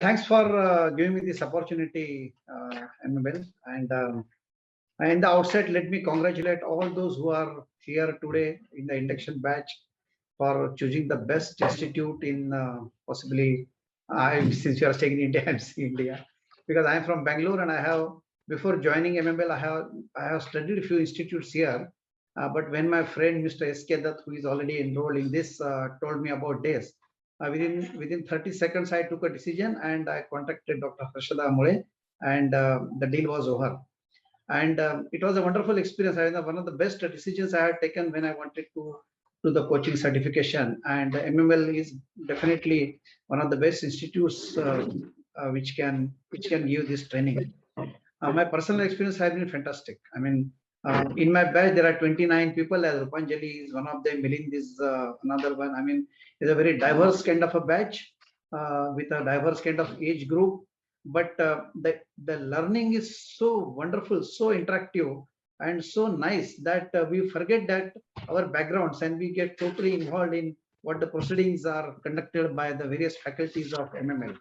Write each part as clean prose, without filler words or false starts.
Thanks for giving me this opportunity, Annabelle. And in the outset, let me congratulate all those who are here today in the induction batch for choosing the best institute in possibly. Since you are staying in India, I'm saying India because I'm from Bangalore and I have before joining MML, I have studied a few institutes here. But when my friend Mr. S.K. Dutt, who is already enrolled in this, told me about this, within 30 seconds, I took a decision and I contacted Dr. Harshada Amole, and the deal was over. And it was a wonderful experience. I one of the best decisions I had taken when I wanted to do the coaching certification. And MML is definitely one of the best institutes which can give this training. My personal experience has been fantastic. I mean, in my batch there are 29 people. As Rupanjali is one of them. Milind is another one. I mean, it's a very diverse kind of a batch with a diverse kind of age group. But the learning is so wonderful, so interactive, and so nice that we forget that our backgrounds and we get totally involved in what the proceedings are conducted by the various faculties of MML.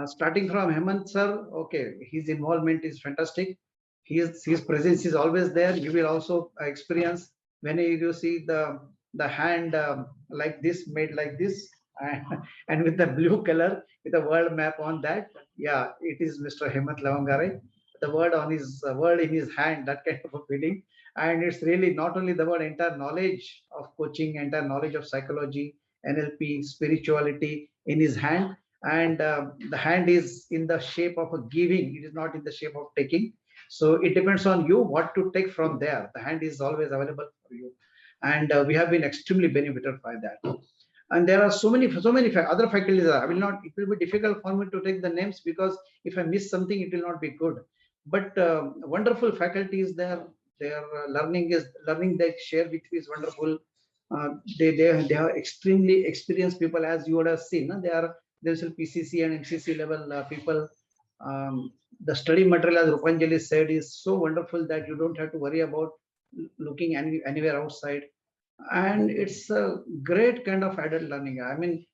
Starting from Hemant sir, okay, his involvement is fantastic. His presence is always there. You will also experience when you see the hand like this, made like this, and, and with the blue color with a world map on that. Yeah, it is Mr. Hemant Lavangare. The word on his word in his hand, that kind of a feeling. And it's really not only the word, entire knowledge of coaching, entire knowledge of psychology, NLP, spirituality in his hand, and the hand is in the shape of a giving, it is not in the shape of taking. So it depends on you what to take from there. The hand is always available for you, and we have been extremely benefited by that. And there are so many other faculties. I will not, it will be difficult for me to take the names because if I miss something it will not be good. But wonderful faculties there. Their learning they share with me is wonderful. They are extremely experienced people, as you would have seen. They are, there's a PCC and MCC level people. The study material, as Rupanjali said, is so wonderful that you don't have to worry about looking anywhere outside. And it's a great kind of adult learning. I mean,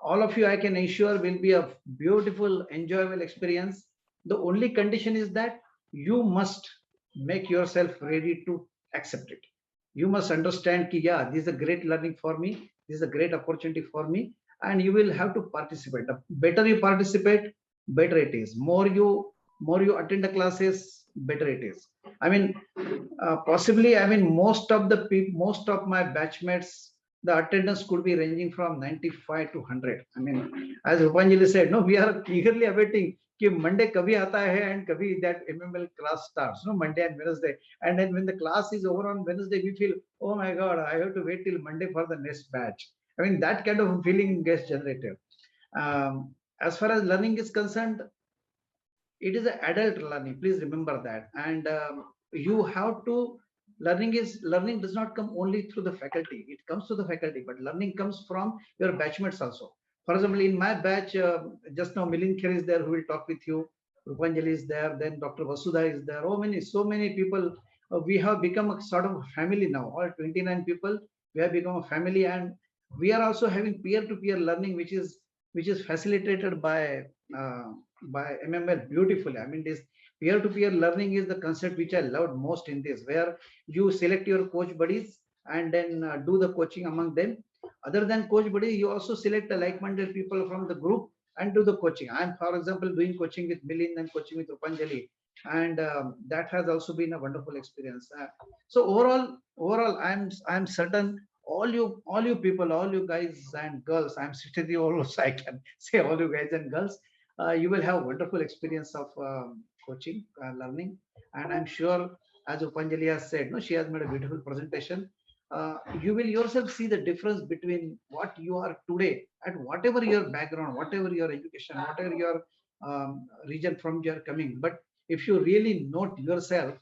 all of you, I can assure, will be a beautiful, enjoyable experience. The only condition is that you must make yourself ready to accept it. You must understand that, yeah, this is a great learning for me. This is a great opportunity for me. And you will have to participate. The better you participate, better it is. More you attend the classes, better it is. I mean, possibly, I mean, most of my batchmates, the attendance could be ranging from 95 to 100. I mean, as Rupanjali said, no, we are eagerly awaiting कि Monday कभी आता है and कभी that MML class starts, no, Monday and Wednesday. And then when the class is over on Wednesday, we feel, oh my God, I have to wait till Monday for the next batch. I mean, that kind of feeling gets generated. As far as learning is concerned, it is an adult learning, please remember that. And you have to, learning does not come only through the faculty, it comes to the faculty, but learning comes from your batchmates also. For example, in my batch, just now Milind Kher is there who will talk with you, Rupanjali is there, then Dr. Vasudha is there, oh many, so many people. We have become a sort of family now, all 29 people, we have become a family. And we are also having peer-to-peer learning, which is facilitated uh, by MML beautifully. I mean, this peer-to-peer learning is the concept which I loved most in this, where you select your coach buddies and then do the coaching among them. Other than coach buddy, you also select the like-minded people from the group and do the coaching. I'm, for example, doing coaching with Milind and coaching with Rupanjali, and that has also been a wonderful experience. So overall, I'm certain all you people, all you guys and girls, I'm 63 also, I can say all you guys and girls, you will have wonderful experience of coaching, learning. And I'm sure, as Upanjali has said, no, she has made a beautiful presentation. You will yourself see the difference between what you are today and whatever your background, whatever your education, whatever your region from you are coming. But if you really note yourself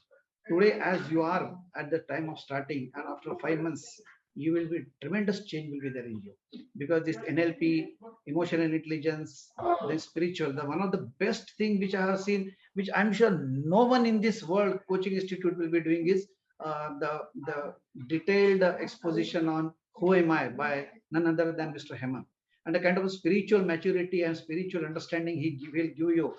today as you are at the time of starting, and after 5 months, you will be, tremendous change will be there in you, because this NLP, emotional intelligence, then spiritual, the one of the best thing which I have seen, which I'm sure no one in this world coaching institute will be doing, is the detailed exposition on who am I by none other than Mr. Hemant. and the kind of spiritual maturity and spiritual understanding will give you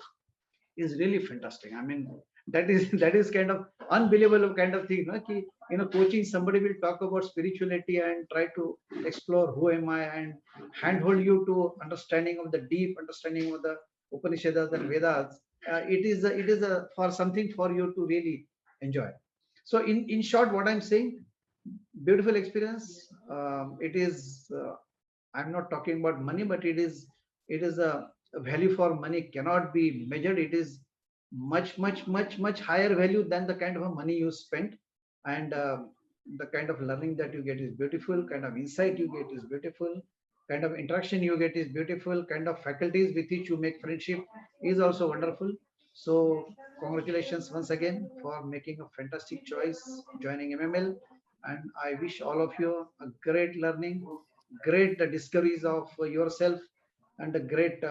is really fantastic. I mean, that is that is kind of unbelievable kind of thing. No? Ki, coaching somebody will talk about spirituality and try to explore who am I and handhold you to understanding of the deep understanding of the Upanishads and Vedas. It is for something for you to really enjoy. So in short, what I'm saying, beautiful experience. It is. I'm not talking about money, but it is a value for money cannot be measured. It is much higher value than the kind of a money you spent, and the kind of learning that you get is beautiful. Kind of insight you get is beautiful. Kind of interaction you get is beautiful. Kind of faculties with which you make friendship is also wonderful. So congratulations once again for making a fantastic choice joining MML, and I wish all of you a great learning, great discoveries of yourself, and a great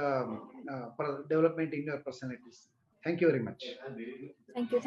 development in your personalities. Thank you very much. Thank you.